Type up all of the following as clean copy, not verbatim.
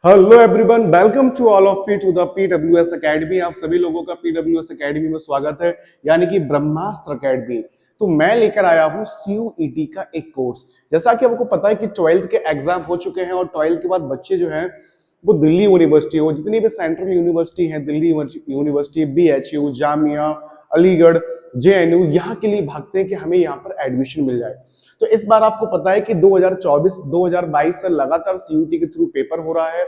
Hello everyone, welcome to all of you to the PWS academy. आप सभी लोगों का पीडब्ल्यूएस एकेडमी में स्वागत है, यानी कि ब्रह्मास्त्र एकेडमी। तो मैं लेकर आया हूँ सीयूईटी का एक कोर्स। जैसा कि आपको पता है कि 12th के एग्जाम हो चुके हैं और 12th के बाद बच्चे जो हैं वो दिल्ली यूनिवर्सिटी हो, जितनी भी सेंट्रल यूनिवर्सिटी है, Delhi university, BHU, Jamia, Aligarh, JNU, यहाँ के लिए भागते हैं कि हमें यहाँ पर एडमिशन मिल जाए। तो इस बार आपको पता है कि 2024-2022 से लगातार सीयूटी के थ्रू पेपर हो रहा है।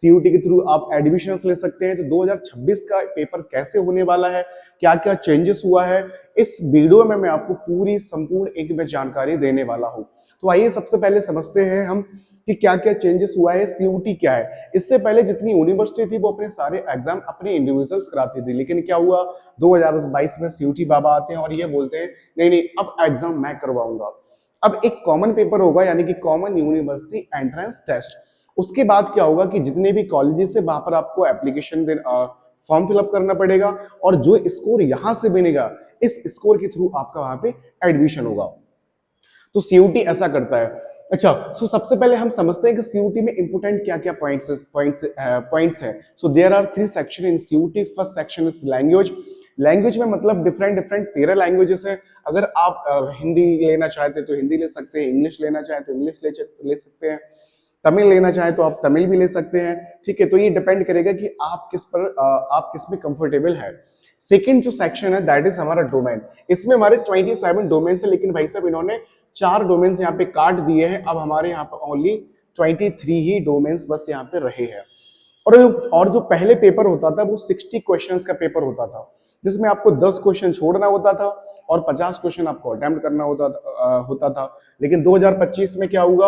सीयूटी के थ्रू आप एडमिशंस ले सकते हैं। तो 2026 का पेपर कैसे होने वाला है, क्या क्या चेंजेस हुआ है, इस वीडियो में मैं आपको पूरी संपूर्ण एक में जानकारी देने वाला हूं। तो आइए सबसे पहले समझते हैं हम कि क्या क्या चेंजेस हुआ है, सीयूटी क्या है। इससे पहले जितनी यूनिवर्सिटी थी वो अपने सारे एग्जाम अपने इंडिविजुअल्स कराती थी, लेकिन क्या हुआ, 2022 में सीयूटी बाबा आते हैं और ये बोलते हैं नहीं नहीं, अब एग्जाम मैं करवाऊंगा। अब एक कॉमन पेपर होगा, यानी कि कॉमन यूनिवर्सिटी एंट्रेंस टेस्ट। उसके बाद क्या होगा कि जितने भी कॉलेजेस है वहां पर आपको एप्लीकेशन फॉर्म फिलअप करना पड़ेगा और जो स्कोर यहां से बनेगा इस स्कोर के थ्रू आपका वहां पे एडमिशन होगा। तो सीयूटी ऐसा करता है। अच्छा, सो सबसे पहले हम समझते हैं कि सीयूटी में इंपोर्टेंट क्या क्या पॉइंट्स है। So there are 3 section in CUET. First section is language. Language में मतलब डिफरेंट डिफरेंट 13 लैंग्वेजेस हैं। अगर आप हिंदी लेना चाहते हैं तो हिंदी ले सकते हैं, इंग्लिश लेना चाहें तो इंग्लिश ले सकते हैं, तमिल लेना चाहें तो आप तमिल भी ले सकते हैं। ठीक है, तो ये डिपेंड करेगा कि आप किस में कंफर्टेबल है। सेकंड जो सेक्शन है दैट इज हमारा डोमेन। इसमें हमारे 27 डोमेन है, लेकिन भाई साहब इन्होंने 4 डोमेन्स यहाँ पे काट दिए हैं। अब हमारे यहाँ पे ओनली 23 ही डोमेन्स बस यहाँ पे रहे हैं। और जो पहले पेपर होता था वो 60 क्वेश्चंस का पेपर होता था, जिसमें आपको 10 क्वेश्चन छोड़ना होता था और 50 क्वेश्चन आपको अटेम्प्ट करना होता था। लेकिन 2025 में क्या हुआ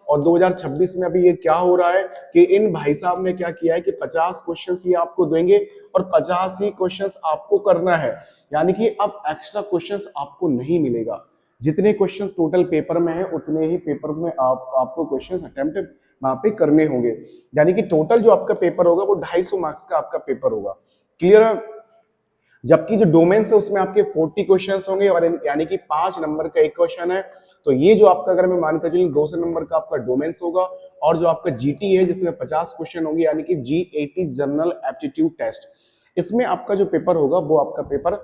और 2026 में अभी ये क्या हो रहा है कि इन भाई साहब ने क्या किया है कि 50 क्वेश्चंस ये आपको देंगे और 50 ही क्वेश्चंस आपको करना है। यानी कि अब एक्स्ट्रा क्वेश्चंस आपको नहीं मिलेगा। जितने क्वेश्चंस टोटल पेपर में है उतने ही पेपर में आपको क्वेश्चंस अटेम्प्ट वहां पे करने होंगे। यानी कि टोटल जो आपका पेपर होगा वो 250 मार्क्स का आपका पेपर होगा। क्लियर है? जबकि जो डोमेन्स है उसमें आपके 40 क्वेश्चंस होंगे और यानी कि 5 नंबर का एक क्वेश्चन है। तो ये जो आपका, अगर मैं मानकर चलूं, 200 नंबर का आपका डोमेन्स होगा। और जो आपका जीटी है जिसमें 50 क्वेश्चन होंगे, यानी कि G80 जनरल एप्टीट्यूड टेस्ट, इसमें आपका जो पेपर होगा वो आपका पेपर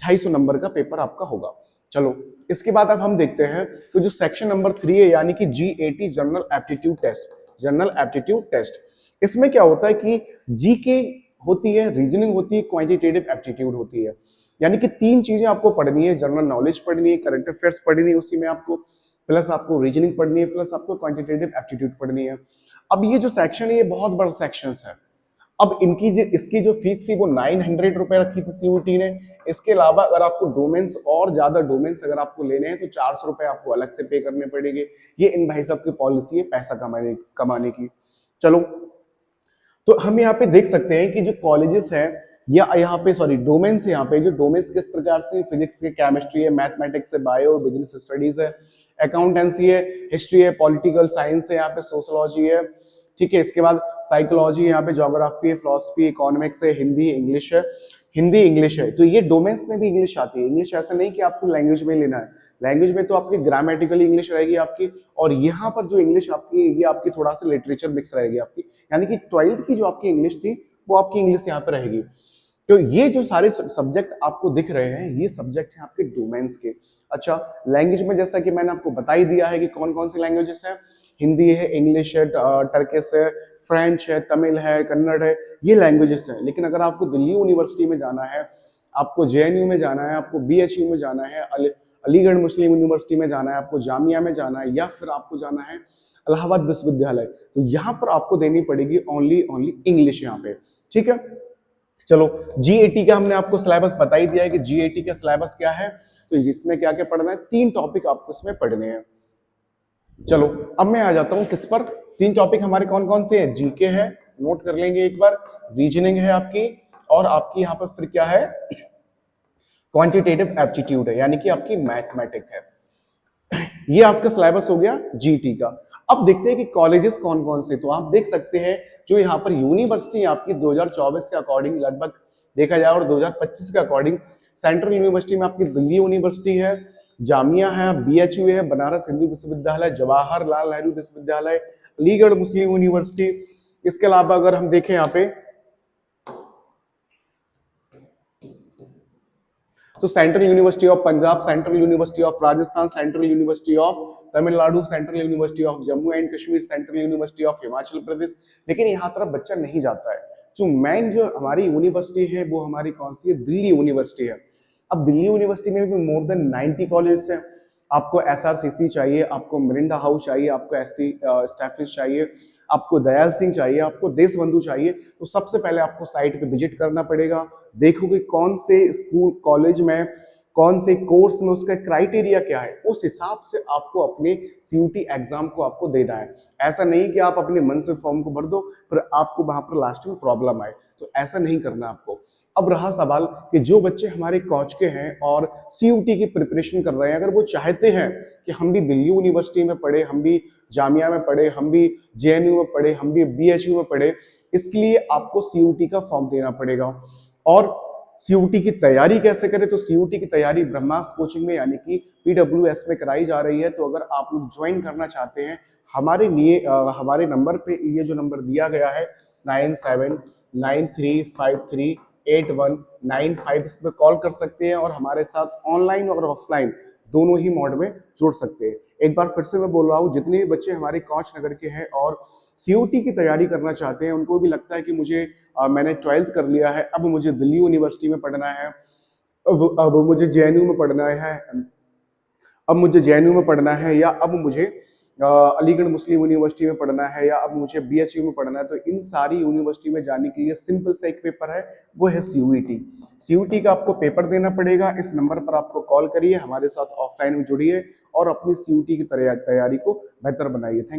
250 नंबर का पेपर आपका होगा। चलो, इसके बाद अब हम देखते हैं कि जो सेक्शन नंबर 3 है, यानी कि G80 general aptitude test. General aptitude test, इसमें क्या होता है कि जीके होती है, रीजनिंग होती है, क्वांटिटेटिव एप्टीट्यूड होती है। यानी कि 3 चीजें आपको पढ़नी है, जनरल नॉलेज पढ़नी है, करंट अफेयर्स पढ़नी है उसी में आपको, प्लस आपको रीजनिंग पढ़नी है, प्लस आपको क्वांटिटेटिव एप्टीट्यूड पढ़नी है। अब ये जो सेक्शन है ये बहुत बड़ा सेक्शन है। अब इसकी जो फीस थी वो 900 रुपए रखी थी सीयूटी ने। इसके अलावा अगर आपको डोमेन्स और ज्यादा डोमेन्स अगर आपको लेने हैं तो 400 रुपए आपको अलग से पे करने पड़ेंगे। ये इन भाई साहब की पॉलिसी है पैसा कमाने की। चलो, तो हम यहाँ पे देख सकते हैं कि जो कॉलेजेस हैं या यहाँ पे सॉरी डोमेन्स, यहाँ पे जो डोमेन्स किस प्रकार से, फिजिक्स है, केमिस्ट्री है, मैथमेटिक्स है, बायो बिजनेस स्टडीज है, अकाउंटेंसी है, हिस्ट्री है, पॉलिटिकल साइंस है, यहाँ पे सोशोलॉजी है। ठीक है, इसके बाद साइकोलॉजी है, यहाँ पे ज्योग्राफी है, फिलोसफी, इकोनॉमिक्स है, हिंदी इंग्लिश है। हिंदी इंग्लिश है तो ये डोमेन्स में भी इंग्लिश आती है। इंग्लिश ऐसा नहीं कि आपको लैंग्वेज में लेना है, लैंग्वेज में तो आपकी ग्रामेटिकल इंग्लिश रहेगी आपकी, और यहाँ पर जो इंग्लिश आपकी ये आपकी थोड़ा सा लिटरेचर मिक्स रहेगी आपकी। यानी कि 12th की जो आपकी इंग्लिश थी वो आपकी इंग्लिश यहाँ पे रहेगी। तो ये जो सारे सब्जेक्ट आपको दिख रहे हैं ये सब्जेक्ट हैं आपके डोमेन्स के। अच्छा, लैंग्वेज में जैसा कि मैंने आपको बता ही दिया है कि कौन कौन सी लैंग्वेजेस हैं। हिंदी है, इंग्लिश है, टर्किश है, फ्रेंच है, तमिल है, कन्नड़ है, ये लैंग्वेजेस हैं। लेकिन अगर आपको दिल्ली यूनिवर्सिटी में जाना है, आपको जेएनयू में जाना है, आपको बीएचयू में जाना है, अलीगढ़ मुस्लिम यूनिवर्सिटी में जाना है, आपको जामिया में जाना है, या फिर आपको जाना है इलाहाबाद विश्वविद्यालय, तो यहाँ पर आपको देनी पड़ेगी ओनली इंग्लिश यहाँ पे। ठीक है, चलो, G80 का हमने आपको सिलेबस बता ही दिया है कि G80 का सिलेबस क्या है। तो इसमें क्या क्या पढ़ना है, 3 टॉपिक आपको इसमें पढ़ने हैं। चलो, अब मैं आ जाता हूं किस पर। 3 टॉपिक हमारे कौन कौन से हैं, जीके है, नोट कर लेंगे एक बार, रीजनिंग है आपकी, और आपकी यहाँ पर फिर क्या है, क्वांटिटेटिव एप्टीट्यूड है, यानी कि आपकी मैथमेटिक्स है। ये आपका सिलेबस हो गया जीटी का। अब देखते हैं कि कॉलेजेस कौन कौन से। तो आप देख सकते हैं जो यहाँ पर यूनिवर्सिटी आपकी 2024 के अकॉर्डिंग लगभग देखा जाए और 2025 के अकॉर्डिंग, सेंट्रल यूनिवर्सिटी में आपकी दिल्ली यूनिवर्सिटी है, जामिया है, बीएचयू है, बनारस हिंदू विश्वविद्यालय, जवाहरलाल नेहरू विश्वविद्यालय, अलीगढ़ मुस्लिम यूनिवर्सिटी, इसके अलावा अगर हम देखें यहाँ पे तो central university of Punjab, central university of Rajasthan, central university of Tamil Nadu, central university of Jammu and Kashmir, central university of Himachal Pradesh, लेकिन यहाँ तरफ बच्चा नहीं जाता है। जो हमारी यूनिवर्सिटी है वो हमारी कौन सी है, दिल्ली यूनिवर्सिटी है। अब दिल्ली यूनिवर्सिटी में भी मोर देन 90 कॉलेज हैं। आपको SRCC चाहिए, आपको मिरिंडा हाउस चाहिए, आपको ST स्टैफिश चाहिए, आपको दयाल सिंह चाहिए, आपको देश बंधु चाहिए, तो सबसे पहले आपको साइट पे विजिट करना पड़ेगा। देखो कि कौन से स्कूल कॉलेज में कौन से कोर्स में उसका क्राइटेरिया क्या है, उस हिसाब से आपको अपने CUT एग्जाम को आपको देना है। ऐसा नहीं कि आप अपने मन से फॉर्म को भर दो फिर आपको वहां पर लास्ट में प्रॉब्लम आए, तो ऐसा नहीं करना आपको। अब रहा सवाल कि जो बच्चे हमारे कॉच के हैं और CUT की प्रिपरेशन कर रहे हैं, अगर वो चाहते हैं कि हम भी दिल्ली यूनिवर्सिटी में पढ़े, हम भी जामिया में पढ़े, हम भी JNU में पढ़े, हम भी BHU में पढ़े, इसके लिए आपको CUT का फॉर्म देना पड़ेगा। और CUT की तैयारी कैसे करें, तो CUT की तैयारी ब्रह्मास्त्र कोचिंग में यानी कि PWS में कराई जा रही है। तो अगर आप लोग ज्वाइन करना चाहते हैं हमारे लिए हमारे नंबर पे, ये जो नंबर दिया गया है 9793538195, इस पर कॉल कर सकते हैं और हमारे साथ ऑनलाइन और ऑफलाइन दोनों ही मोड में जुड़ सकते हैं। एक बार फिर से मैं बोल रहा हूँ, जितने भी बच्चे हमारे कांच नगर के हैं और CUT की तैयारी करना चाहते हैं, उनको भी लगता है कि मैंने 12th कर लिया है, अब मुझे दिल्ली यूनिवर्सिटी में पढ़ना है, अब मुझे JNU में पढ़ना है, अब मुझे JNU में पढ़ना है, या अब मुझे अलीगढ़ मुस्लिम यूनिवर्सिटी में पढ़ना है, या अब मुझे BHU में पढ़ना है, तो इन सारी यूनिवर्सिटी में जाने के लिए सिंपल सा एक पेपर है, वो है CUT का आपको पेपर देना पड़ेगा। इस नंबर पर आपको कॉल करिए, हमारे साथ ऑफलाइन में जुड़िए और अपनी CUT की तैयारी को बेहतर बनाइए। थैंक